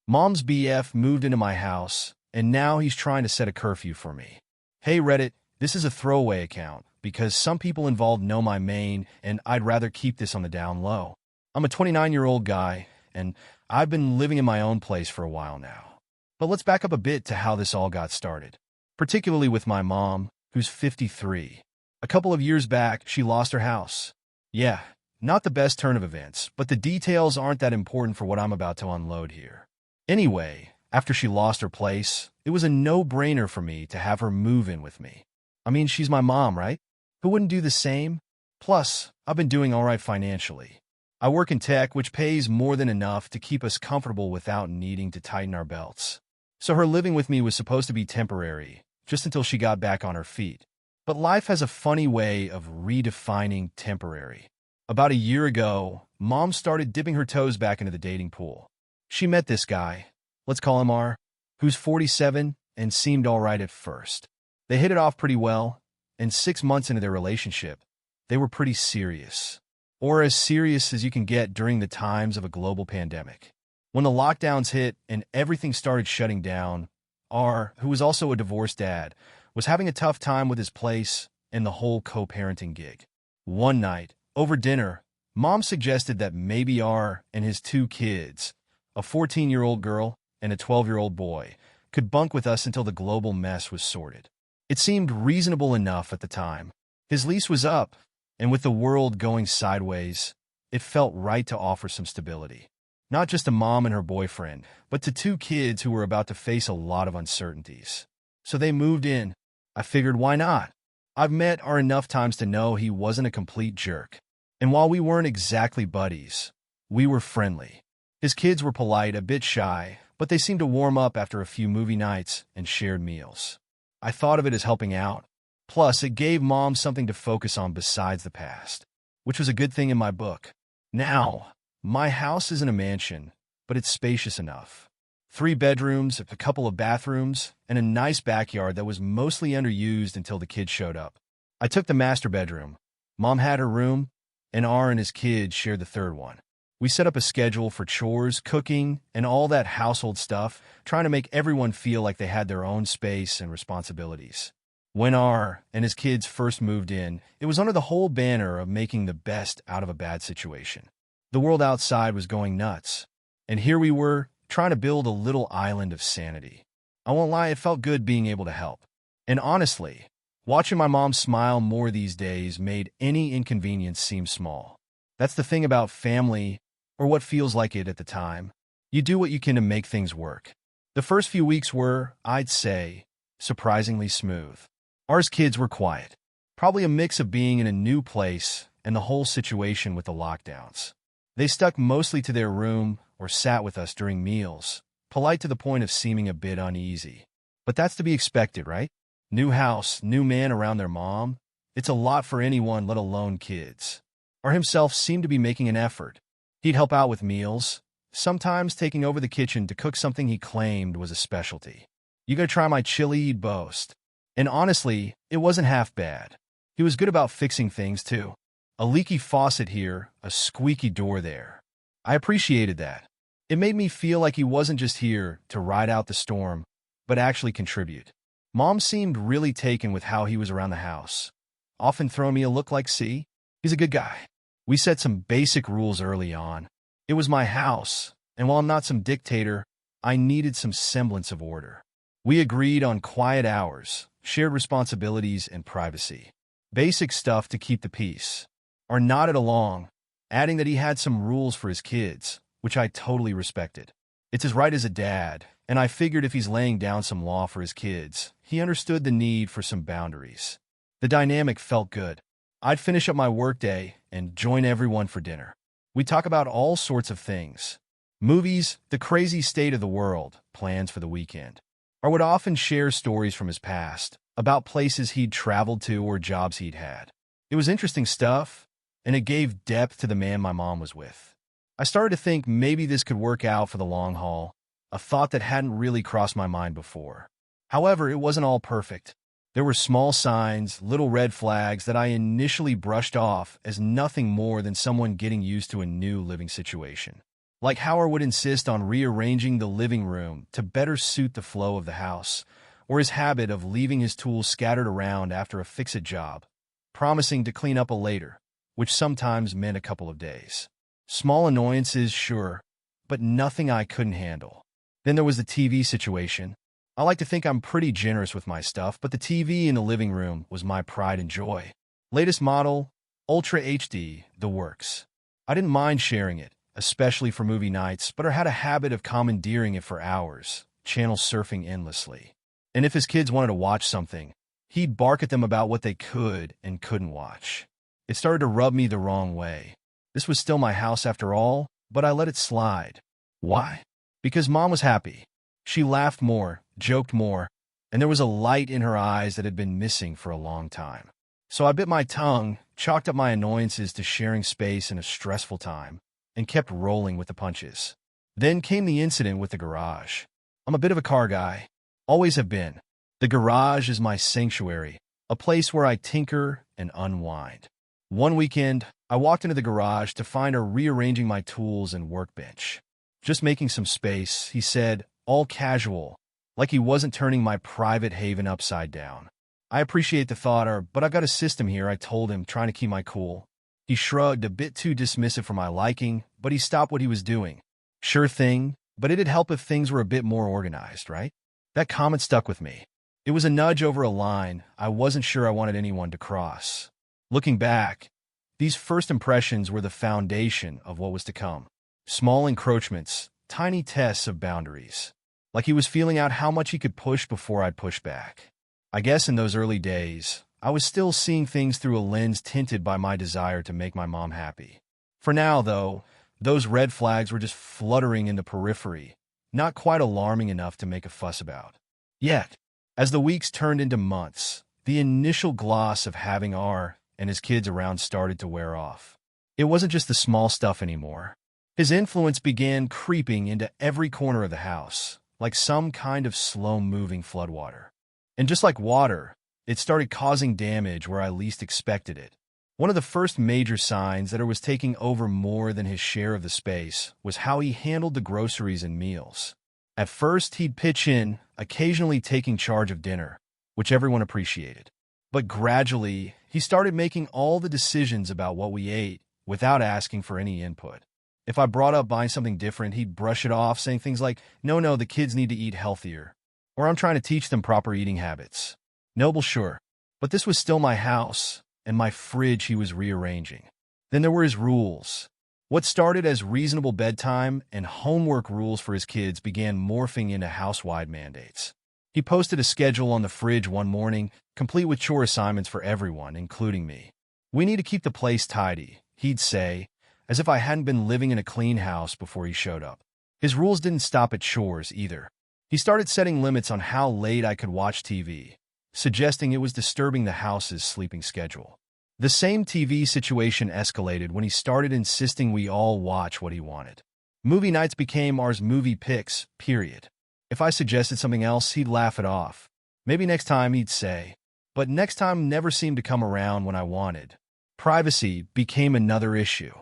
Mom's BF moved into my house, and now he's trying to set a curfew for me. Hey Reddit, this is a throwaway account, because some people involved know my main, and I'd rather keep this on the down low. I'm a 29-year-old guy, and I've been living in my own place for a while now. But let's back up a bit to how this all got started. Particularly with my mom, who's 53. A couple of years back, she lost her house. Yeah, not the best turn of events, but the details aren't that important for what I'm about to unload here. Anyway, after she lost her place, it was a no-brainer for me to have her move in with me. I mean, she's my mom, right? Who wouldn't do the same? Plus, I've been doing all right financially. I work in tech, which pays more than enough to keep us comfortable without needing to tighten our belts. So her living with me was supposed to be temporary, just until she got back on her feet. But life has a funny way of redefining temporary. About a year ago, Mom started dipping her toes back into the dating pool. She met this guy, let's call him R, who's 47 and seemed all right at first. They hit it off pretty well, and 6 months into their relationship, they were pretty serious. Or as serious as you can get during the times of a global pandemic. When the lockdowns hit and everything started shutting down, R, who was also a divorced dad, was having a tough time with his place and the whole co-parenting gig. One night, over dinner, Mom suggested that maybe R and his 2 kids, a 14-year-old girl and a 12-year-old boy, could bunk with us until the global mess was sorted. It seemed reasonable enough at the time. His lease was up, and with the world going sideways, it felt right to offer some stability. Not just to Mom and her boyfriend, but to 2 kids who were about to face a lot of uncertainties. So they moved in. I figured, why not? I've met R enough times to know he wasn't a complete jerk. And while we weren't exactly buddies, we were friendly. His kids were polite, a bit shy, but they seemed to warm up after a few movie nights and shared meals. I thought of it as helping out. Plus, it gave Mom something to focus on besides the past, which was a good thing in my book. Now, my house isn't a mansion, but it's spacious enough. 3 bedrooms, a couple of bathrooms, and a nice backyard that was mostly underused until the kids showed up. I took the master bedroom. Mom had her room, and R and his kids shared the 3rd one. We set up a schedule for chores, cooking, and all that household stuff, trying to make everyone feel like they had their own space and responsibilities. When R and his kids first moved in, it was under the whole banner of making the best out of a bad situation. The world outside was going nuts, and here we were, trying to build a little island of sanity. I won't lie, it felt good being able to help. And honestly, watching my mom smile more these days made any inconvenience seem small. That's the thing about family, or what feels like it at the time. You do what you can to make things work. The first few weeks were, I'd say, surprisingly smooth. R's kids were quiet. Probably a mix of being in a new place and the whole situation with the lockdowns. They stuck mostly to their room or sat with us during meals, polite to the point of seeming a bit uneasy. But that's to be expected, right? New house, new man around their mom. It's a lot for anyone, let alone kids. R himself seemed to be making an effort. He'd help out with meals, sometimes taking over the kitchen to cook something he claimed was a specialty. You gotta try my chili, he'd boast. And honestly, it wasn't half bad. He was good about fixing things, too. A leaky faucet here, a squeaky door there. I appreciated that. It made me feel like he wasn't just here to ride out the storm, but actually contribute. Mom seemed really taken with how he was around the house, often throwing me a look like, see, he's a good guy. We set some basic rules early on. It was my house, and while I'm not some dictator, I needed some semblance of order. We agreed on quiet hours, shared responsibilities, and privacy. Basic stuff to keep the peace. R nodded along, adding that he had some rules for his kids, which I totally respected. It's his right as a dad, and I figured if he's laying down some law for his kids, he understood the need for some boundaries. The dynamic felt good. I'd finish up my workday and join everyone for dinner. We'd talk about all sorts of things. Movies, the crazy state of the world, plans for the weekend. R would often share stories from his past, about places he'd traveled to or jobs he'd had. It was interesting stuff, and it gave depth to the man my mom was with. I started to think maybe this could work out for the long haul, a thought that hadn't really crossed my mind before. However, it wasn't all perfect. There were small signs, little red flags that I initially brushed off as nothing more than someone getting used to a new living situation. Like Howard would insist on rearranging the living room to better suit the flow of the house, or his habit of leaving his tools scattered around after a fix-it job, promising to clean up later, which sometimes meant a couple of days. Small annoyances, sure, but nothing I couldn't handle. Then there was the TV situation. I like to think I'm pretty generous with my stuff, but the TV in the living room was my pride and joy. Latest model, Ultra HD, the works. I didn't mind sharing it, especially for movie nights, but I had a habit of commandeering it for hours, channel surfing endlessly. And if his kids wanted to watch something, he'd bark at them about what they could and couldn't watch. It started to rub me the wrong way. This was still my house after all, but I let it slide. Why? Because Mom was happy. She laughed more, joked more, and there was a light in her eyes that had been missing for a long time. So I bit my tongue, chalked up my annoyances to sharing space in a stressful time, and kept rolling with the punches. Then came the incident with the garage. I'm a bit of a car guy. Always have been. The garage is my sanctuary, a place where I tinker and unwind. One weekend, I walked into the garage to find her rearranging my tools and workbench. Just making some space, he said, all casual, like he wasn't turning my private haven upside down. I appreciate the thought, but I've got a system here, I told him, trying to keep my cool. He shrugged, a bit too dismissive for my liking, but he stopped what he was doing. Sure thing, but it'd help if things were a bit more organized, right? That comment stuck with me. It was a nudge over a line I wasn't sure I wanted anyone to cross. Looking back, these first impressions were the foundation of what was to come. Small encroachments, tiny tests of boundaries. Like he was feeling out how much he could push before I'd push back. I guess in those early days, I was still seeing things through a lens tinted by my desire to make my mom happy. For now, though, those red flags were just fluttering in the periphery, not quite alarming enough to make a fuss about. Yet, as the weeks turned into months, the initial gloss of having R and his kids around started to wear off. It wasn't just the small stuff anymore. His influence began creeping into every corner of the house, like some kind of slow-moving floodwater. And just like water, it started causing damage where I least expected it. One of the first major signs that it was taking over more than his share of the space was how he handled the groceries and meals. At first, he'd pitch in, occasionally taking charge of dinner, which everyone appreciated. But gradually, he started making all the decisions about what we ate without asking for any input. If I brought up buying something different, he'd brush it off, saying things like, no, the kids need to eat healthier, or I'm trying to teach them proper eating habits. Noble, sure, but this was still my house, and my fridge he was rearranging. Then there were his rules. What started as reasonable bedtime and homework rules for his kids began morphing into house-wide mandates. He posted a schedule on the fridge one morning, complete with chore assignments for everyone, including me. We need to keep the place tidy, he'd say, as if I hadn't been living in a clean house before he showed up. His rules didn't stop at chores, either. He started setting limits on how late I could watch TV, suggesting it was disturbing the house's sleeping schedule. The same TV situation escalated when he started insisting we all watch what he wanted. Movie nights became ours movie picks, period. If I suggested something else, he'd laugh it off. Maybe next time, he'd say. But next time never seemed to come around when I wanted. Privacy became another issue.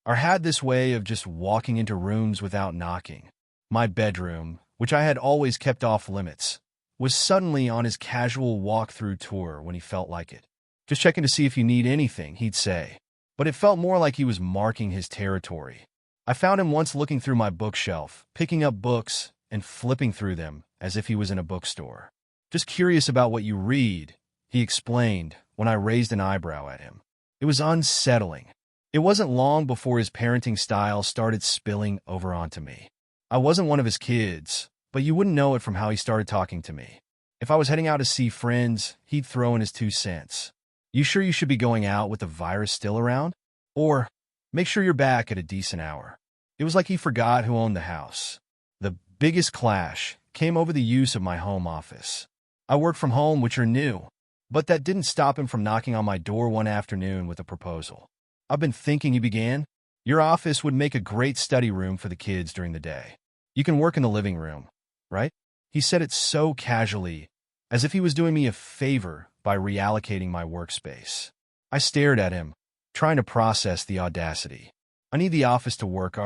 I had this way of just walking into rooms without knocking. My bedroom, which I had always kept off limits, was suddenly on his casual walk-through tour when he felt like it. Just checking to see if you need anything, he'd say. But it felt more like he was marking his territory. I found him once looking through my bookshelf, picking up books, and flipping through them as if he was in a bookstore. Just curious about what you read, he explained when I raised an eyebrow at him. It was unsettling. It wasn't long before his parenting style started spilling over onto me. I wasn't one of his kids, but you wouldn't know it from how he started talking to me. If I was heading out to see friends, he'd throw in his 2 cents. You sure you should be going out with the virus still around? Or, make sure you're back at a decent hour. It was like he forgot who owned the house. The biggest clash came over the use of my home office. I work from home, which are new, but that didn't stop him from knocking on my door one afternoon with a proposal. I've been thinking, he began. Your office would make a great study room for the kids during the day. You can work in the living room, right? He said it so casually, as if he was doing me a favor by reallocating my workspace. I stared at him, trying to process the audacity. I need the office to work,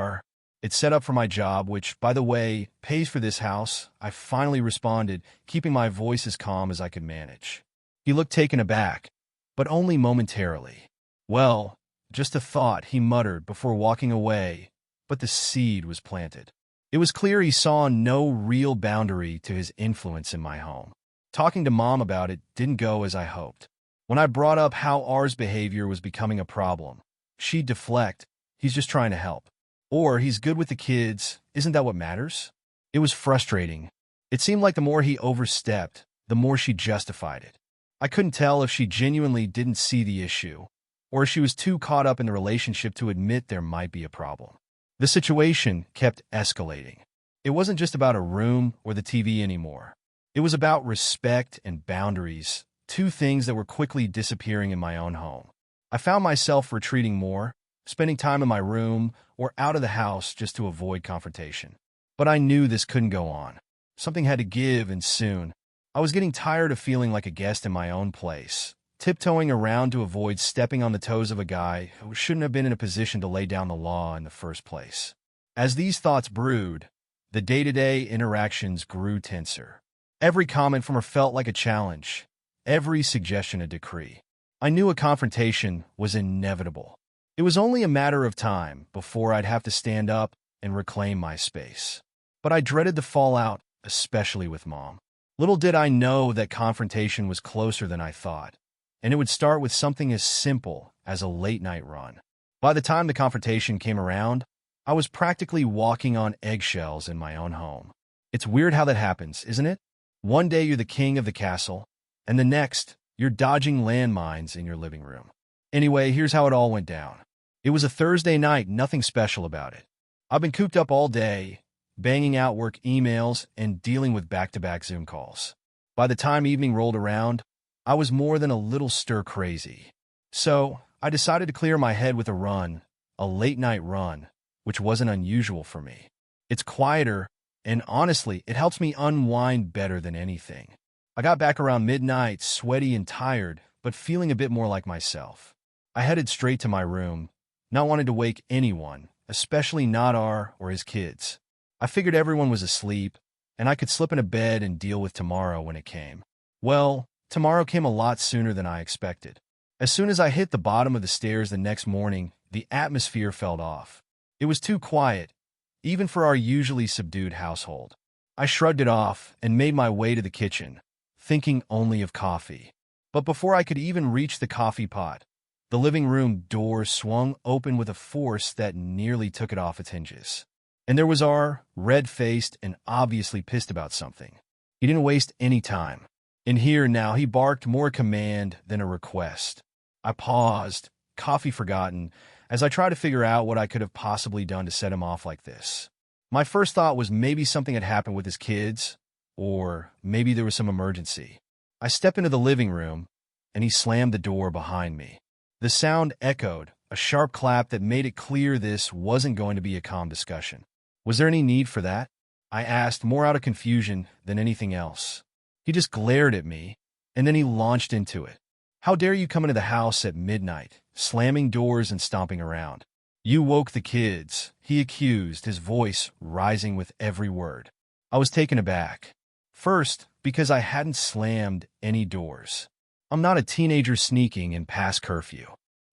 It's set up for my job, which, by the way, pays for this house. I finally responded, keeping my voice as calm as I could manage. He looked taken aback, but only momentarily. Well, just a thought, he muttered before walking away, but the seed was planted. It was clear he saw no real boundary to his influence in my home. Talking to Mom about it didn't go as I hoped. When I brought up how R's behavior was becoming a problem, she'd deflect, he's just trying to help. Or he's good with the kids, isn't that what matters? It was frustrating. It seemed like the more he overstepped, the more she justified it. I couldn't tell if she genuinely didn't see the issue, or if she was too caught up in the relationship to admit there might be a problem. The situation kept escalating. It wasn't just about a room or the TV anymore. It was about respect and boundaries, two things that were quickly disappearing in my own home. I found myself retreating more, spending time in my room or out of the house just to avoid confrontation. But I knew this couldn't go on. Something had to give, and soon. I was getting tired of feeling like a guest in my own place, tiptoeing around to avoid stepping on the toes of a guy who shouldn't have been in a position to lay down the law in the first place. As these thoughts brewed, the day-to-day interactions grew tenser. Every comment from her felt like a challenge, every suggestion a decree. I knew a confrontation was inevitable. It was only a matter of time before I'd have to stand up and reclaim my space. But I dreaded the fallout, especially with Mom. Little did I know that confrontation was closer than I thought, and it would start with something as simple as a late-night run. By the time the confrontation came around, I was practically walking on eggshells in my own home. It's weird how that happens, isn't it? One day you're the king of the castle, and the next, you're dodging landmines in your living room. Anyway, here's how it all went down. It was a Thursday night, nothing special about it. I've been cooped up all day, banging out work emails and dealing with back-to-back Zoom calls. By the time evening rolled around, I was more than a little stir-crazy. So, I decided to clear my head with a late-night run, which wasn't unusual for me. It's quieter, and honestly, it helps me unwind better than anything. I got back around midnight, sweaty and tired, but feeling a bit more like myself. I headed straight to my room, not wanting to wake anyone, especially not R or his kids. I figured everyone was asleep, and I could slip into bed and deal with tomorrow when it came. Well, tomorrow came a lot sooner than I expected. As soon as I hit the bottom of the stairs the next morning, the atmosphere felt off. It was too quiet, even for our usually subdued household. I shrugged it off and made my way to the kitchen, thinking only of coffee. But before I could even reach the coffee pot, the living room door swung open with a force that nearly took it off its hinges. And there was R, red-faced and obviously pissed about something. He didn't waste any time. In here now, he barked more command than a request. I paused, coffee forgotten, as I tried to figure out what I could have possibly done to set him off like this. My first thought was maybe something had happened with his kids, or maybe there was some emergency. I stepped into the living room, and he slammed the door behind me. The sound echoed, a sharp clap that made it clear this wasn't going to be a calm discussion. Was there any need for that? I asked, more out of confusion than anything else. He just glared at me, and then he launched into it. How dare you come into the house at midnight, slamming doors and stomping around? You woke the kids, he accused, his voice rising with every word. I was taken aback. First, because I hadn't slammed any doors. I'm not a teenager sneaking in past curfew.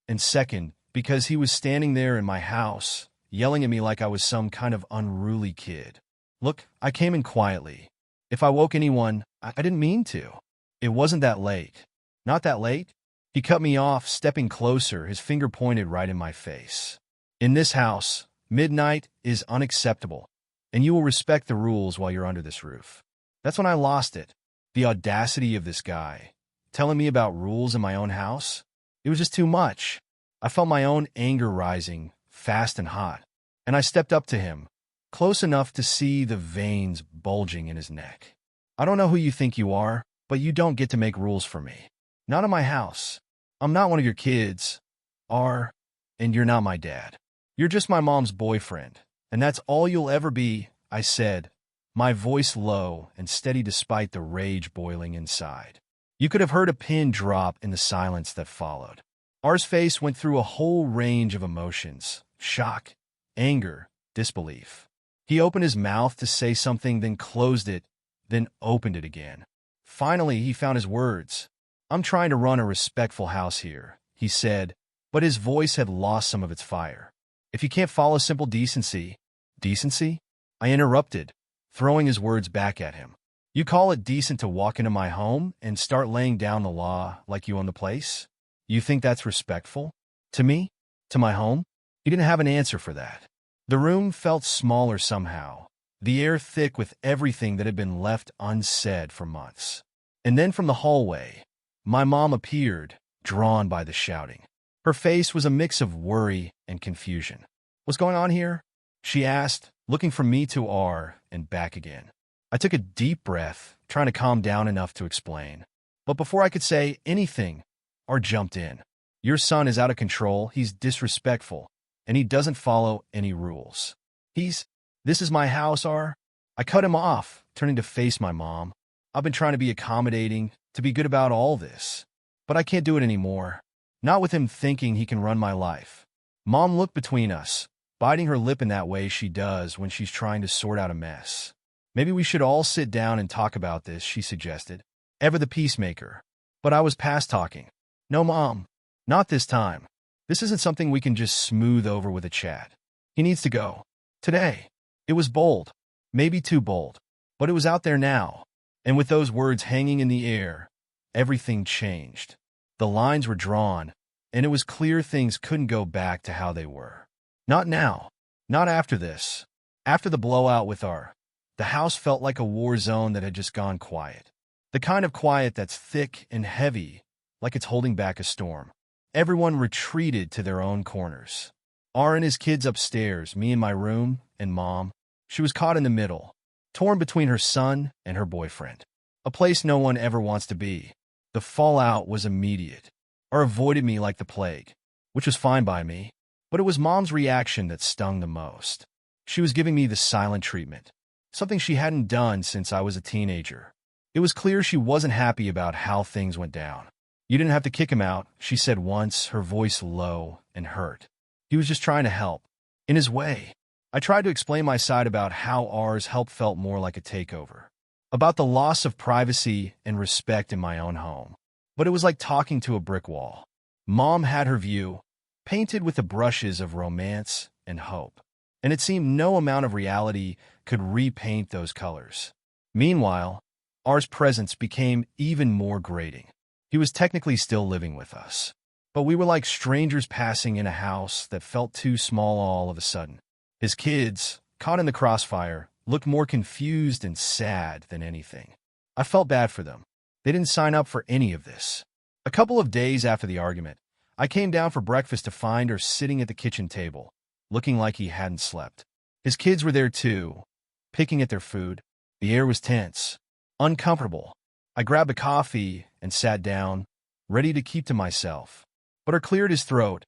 And second, because he was standing there in my house, yelling at me like I was some kind of unruly kid. Look, I came in quietly. If I woke anyone, I didn't mean to. It wasn't that late. Not that late? He cut me off, stepping closer, his finger pointed right in my face. In this house, midnight is unacceptable, and you will respect the rules while you're under this roof. That's when I lost it. The audacity of this guy, telling me about rules in my own house. It was just too much. I felt my own anger rising, fast and hot, and I stepped up to him, close enough to see the veins bulging in his neck. I don't know who you think you are, but you don't get to make rules for me. Not in my house. I'm not one of your kids, and you're not my dad. You're just my mom's boyfriend, and that's all you'll ever be, I said, my voice low and steady despite the rage boiling inside. You could have heard a pin drop in the silence that followed. R's face went through a whole range of emotions: shock, anger, disbelief. He opened his mouth to say something, then closed it, then opened it again. Finally, he found his words. "I'm trying to run a respectful house here," he said, but his voice had lost some of its fire. "If you can't follow simple decency—" "Decency?" I interrupted, throwing his words back at him. "You call it decent to walk into my home and start laying down the law like you own the place? You think that's respectful? To me? To my home?" He didn't have an answer for that. The room felt smaller somehow, the air thick with everything that had been left unsaid for months. And then from the hallway, my mom appeared, drawn by the shouting. Her face was a mix of worry and confusion. "What's going on here?" she asked, looking from me to R and back again. I took a deep breath, trying to calm down enough to explain. But before I could say anything, R jumped in. "Your son is out of control, he's disrespectful, and he doesn't follow any rules. This is my house, R." I cut him off, turning to face my mom. "I've been trying to be accommodating, to be good about all this, but I can't do it anymore. Not with him thinking he can run my life." Mom looked between us, biting her lip in that way she does when she's trying to sort out a mess. "Maybe we should all sit down and talk about this," she suggested, ever the peacemaker. But I was past talking. "No, Mom, not this time. This isn't something we can just smooth over with a chat. He needs to go. Today." It was bold, maybe too bold, but it was out there now. And with those words hanging in the air, everything changed. The lines were drawn, and it was clear things couldn't go back to how they were. Not now. Not after this. After the blowout with the house felt like a war zone that had just gone quiet. The kind of quiet that's thick and heavy, like it's holding back a storm. Everyone retreated to their own corners. R and his kids upstairs, me in my room, and Mom. She was caught in the middle, torn between her son and her boyfriend. A place no one ever wants to be. The fallout was immediate. R avoided me like the plague, which was fine by me, but it was Mom's reaction that stung the most. She was giving me the silent treatment, something she hadn't done since I was a teenager. It was clear she wasn't happy about how things went down. "You didn't have to kick him out," she said once, her voice low and hurt. "He was just trying to help. In his way." I tried to explain my side about how R's help felt more like a takeover, about the loss of privacy and respect in my own home. But it was like talking to a brick wall. Mom had her view, painted with the brushes of romance and hope, and it seemed no amount of reality could repaint those colors. Meanwhile, R's presence became even more grating. He was technically still living with us, but we were like strangers passing in a house that felt too small all of a sudden. His kids, caught in the crossfire, looked more confused and sad than anything. I felt bad for them. They didn't sign up for any of this. A couple of days after the argument, I came down for breakfast to find her sitting at the kitchen table, looking like he hadn't slept. His kids were there too, picking at their food. The air was tense, uncomfortable. I grabbed a coffee and sat down, ready to keep to myself. But R cleared his throat,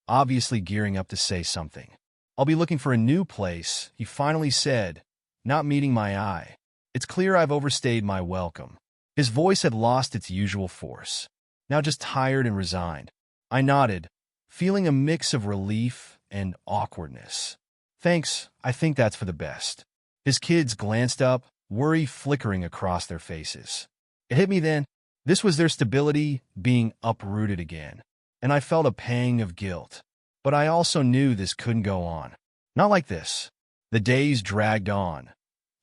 obviously gearing up to say something. "I'll be looking for a new place," he finally said, not meeting my eye. "It's clear I've overstayed my welcome." His voice had lost its usual force, now just tired and resigned. I nodded, feeling a mix of relief and awkwardness. "Thanks, I think that's for the best." His kids glanced up, worry flickering across their faces. It hit me then. This was their stability being uprooted again, and I felt a pang of guilt. But I also knew this couldn't go on. Not like this. The days dragged on,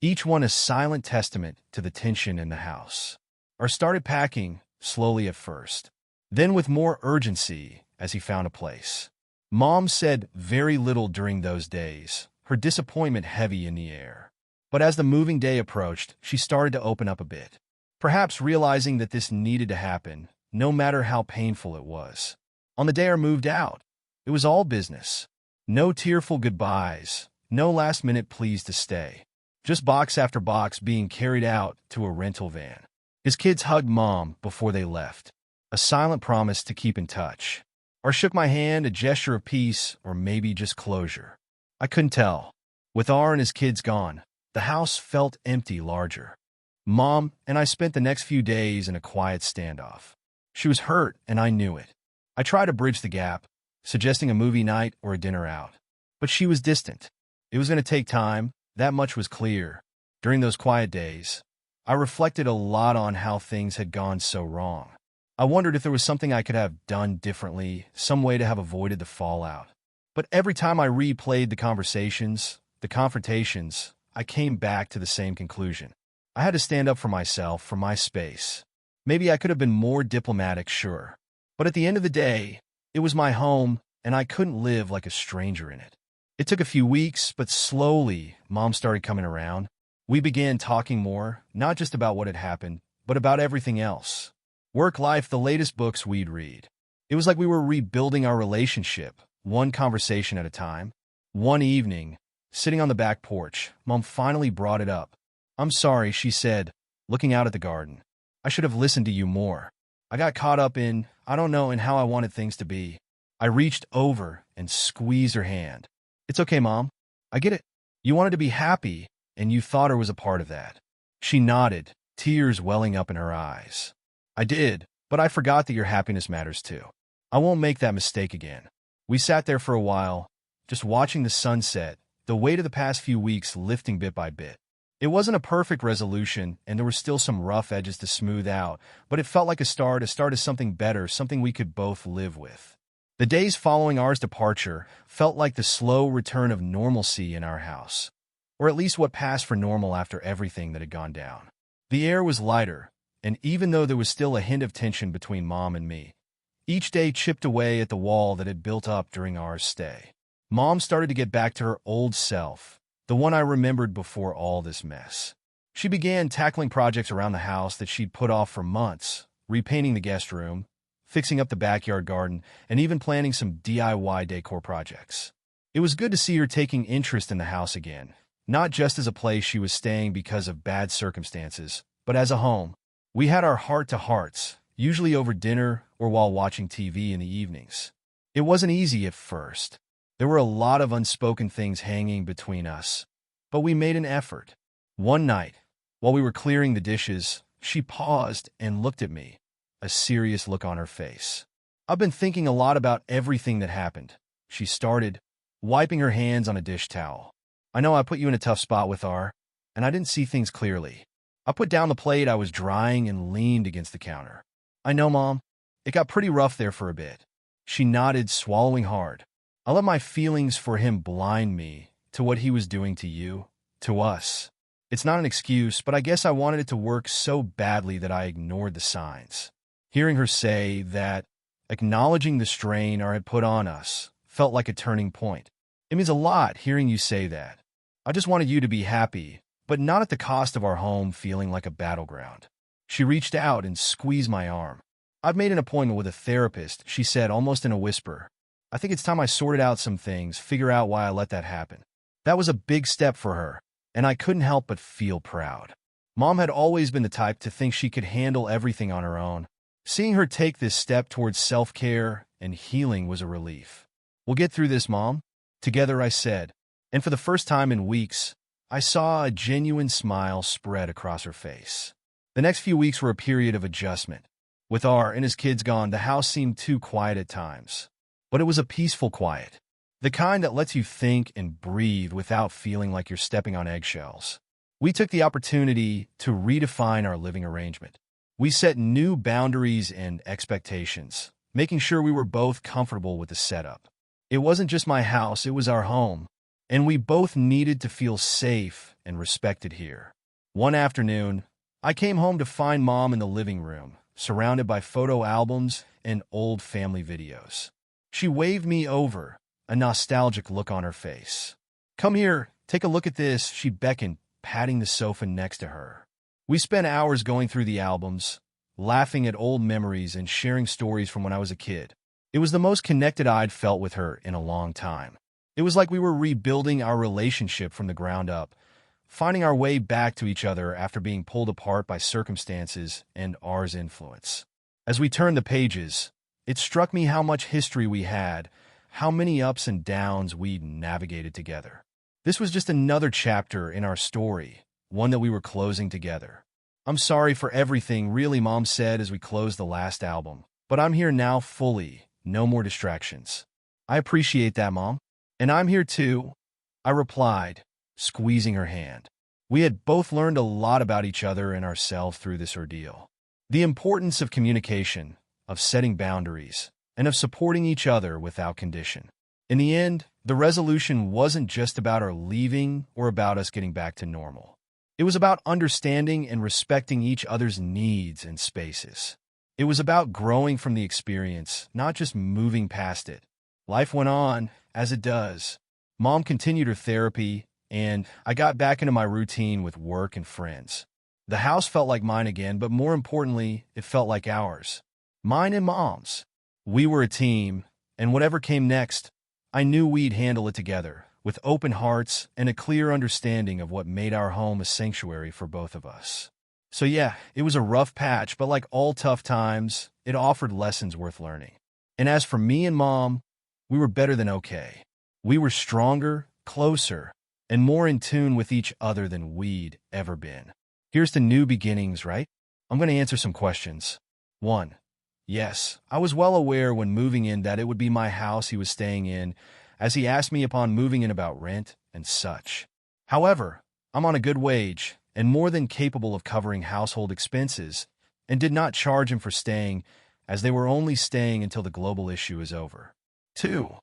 each one a silent testament to the tension in the house. R started packing, slowly at first, then with more urgency as he found a place. Mom said very little during those days, her disappointment heavy in the air. But as the moving day approached, she started to open up a bit, perhaps realizing that this needed to happen, no matter how painful it was. On the day R moved out, it was all business. No tearful goodbyes, no last-minute pleas to stay. Just box after box being carried out to a rental van. His kids hugged Mom before they left, a silent promise to keep in touch. R shook my hand, a gesture of peace, or maybe just closure. I couldn't tell. With R and his kids gone, the house felt empty larger. Mom and I spent the next few days in a quiet standoff. She was hurt, and I knew it. I tried to bridge the gap, suggesting a movie night or a dinner out. But she was distant. It was going to take time, that much was clear. During those quiet days, I reflected a lot on how things had gone so wrong. I wondered if there was something I could have done differently, some way to have avoided the fallout. But every time I replayed the conversations, the confrontations, I came back to the same conclusion. I had to stand up for myself, for my space. Maybe I could have been more diplomatic, sure. But at the end of the day, it was my home, and I couldn't live like a stranger in it. It took a few weeks, but slowly, Mom started coming around. We began talking more, not just about what had happened, but about everything else. Work life, the latest books we'd read. It was like we were rebuilding our relationship, one conversation at a time. One evening, sitting on the back porch, Mom finally brought it up. "I'm sorry," she said, looking out at the garden. "I should have listened to you more. I got caught up in how I wanted things to be." I reached over and squeezed her hand. "It's okay, Mom. I get it. You wanted to be happy, and you thought her was a part of that." She nodded, tears welling up in her eyes. "I did, but I forgot that your happiness matters too. I won't make that mistake again." We sat there for a while, just watching the sunset, the weight of the past few weeks lifting bit by bit. It wasn't a perfect resolution, and there were still some rough edges to smooth out, but it felt like a start of something better, something we could both live with. The days following our departure felt like the slow return of normalcy in our house, or at least what passed for normal after everything that had gone down. The air was lighter, and even though there was still a hint of tension between Mom and me, each day chipped away at the wall that had built up during our stay. Mom started to get back to her old self, the one I remembered before all this mess. She began tackling projects around the house that she'd put off for months, repainting the guest room, fixing up the backyard garden, and even planning some DIY decor projects. It was good to see her taking interest in the house again, not just as a place she was staying because of bad circumstances, but as a home. We had our heart-to-hearts, usually over dinner or while watching TV in the evenings. It wasn't easy at first. There were a lot of unspoken things hanging between us, but we made an effort. One night, while we were clearing the dishes, she paused and looked at me, a serious look on her face. "I've been thinking a lot about everything that happened," she started, wiping her hands on a dish towel. "I know I put you in a tough spot with R, and I didn't see things clearly." I put down the plate I was drying and leaned against the counter. "I know, Mom. It got pretty rough there for a bit." She nodded, swallowing hard. "I let my feelings for him blind me to what he was doing to you, to us. It's not an excuse, but I guess I wanted it to work so badly that I ignored the signs." Hearing her say that, acknowledging the strain R had put on us, felt like a turning point. "It means a lot hearing you say that. I just wanted you to be happy, but not at the cost of our home feeling like a battleground." She reached out and squeezed my arm. "I've made an appointment with a therapist," she said almost in a whisper. "I think it's time I sorted out some things, figure out why I let that happen." That was a big step for her, and I couldn't help but feel proud. Mom had always been the type to think she could handle everything on her own. Seeing her take this step towards self-care and healing was a relief. "We'll get through this, Mom." Together, I said, and for the first time in weeks, I saw a genuine smile spread across her face. The next few weeks were a period of adjustment. With R and his kids gone, the house seemed too quiet at times. But it was a peaceful quiet, the kind that lets you think and breathe without feeling like you're stepping on eggshells. We took the opportunity to redefine our living arrangement. We set new boundaries and expectations, making sure we were both comfortable with the setup. It wasn't just my house, it was our home, and we both needed to feel safe and respected here. One afternoon, I came home to find Mom in the living room, surrounded by photo albums and old family videos. She waved me over, a nostalgic look on her face. "Come here, take a look at this," she beckoned, patting the sofa next to her. We spent hours going through the albums, laughing at old memories and sharing stories from when I was a kid. It was the most connected I'd felt with her in a long time. It was like we were rebuilding our relationship from the ground up, finding our way back to each other after being pulled apart by circumstances and R's influence. As we turned the pages, it struck me how much history we had, how many ups and downs we'd navigated together. This was just another chapter in our story, one that we were closing together. "I'm sorry for everything," really, Mom said as we closed the last album. "But I'm here now fully, no more distractions." "I appreciate that, Mom. And I'm here too." I replied, squeezing her hand. We had both learned a lot about each other and ourselves through this ordeal. The importance of communication, of setting boundaries, and of supporting each other without condition. In the end, the resolution wasn't just about our leaving or about us getting back to normal. It was about understanding and respecting each other's needs and spaces. It was about growing from the experience, not just moving past it. Life went on, as it does. Mom continued her therapy, and I got back into my routine with work and friends. The house felt like mine again, but more importantly, it felt like ours. Mine and Mom's. We were a team, and whatever came next, I knew we'd handle it together, with open hearts and a clear understanding of what made our home a sanctuary for both of us. So yeah, it was a rough patch, but like all tough times, it offered lessons worth learning. And as for me and Mom, we were better than okay. We were stronger, closer, and more in tune with each other than we'd ever been. Here's to new beginnings, right? I'm going to answer some questions. 1. Yes, I was well aware when moving in that it would be my house he was staying in, as he asked me upon moving in about rent and such. However, I'm on a good wage and more than capable of covering household expenses, and did not charge him for staying, as they were only staying until the global issue is over. 2.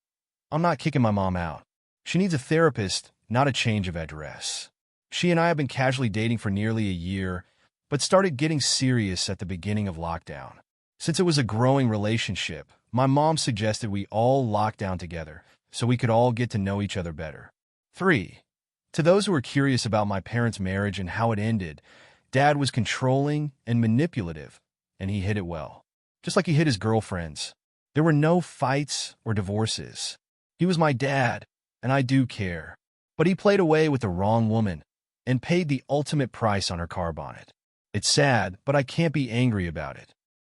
I'm not kicking my mom out. She needs a therapist, not a change of address. She and I have been casually dating for nearly a year, but started getting serious at the beginning of lockdown. Since it was a growing relationship, my mom suggested we all lock down together, so we could all get to know each other better. 3. To those who are curious about my parents' marriage and how it ended, Dad was controlling and manipulative, and he hid it well. Just like he hid his girlfriends. There were no fights or divorces. He was my dad, and I do care. But he played away with the wrong woman, and paid the ultimate price on her car bonnet. It's sad, but I can't be angry about it.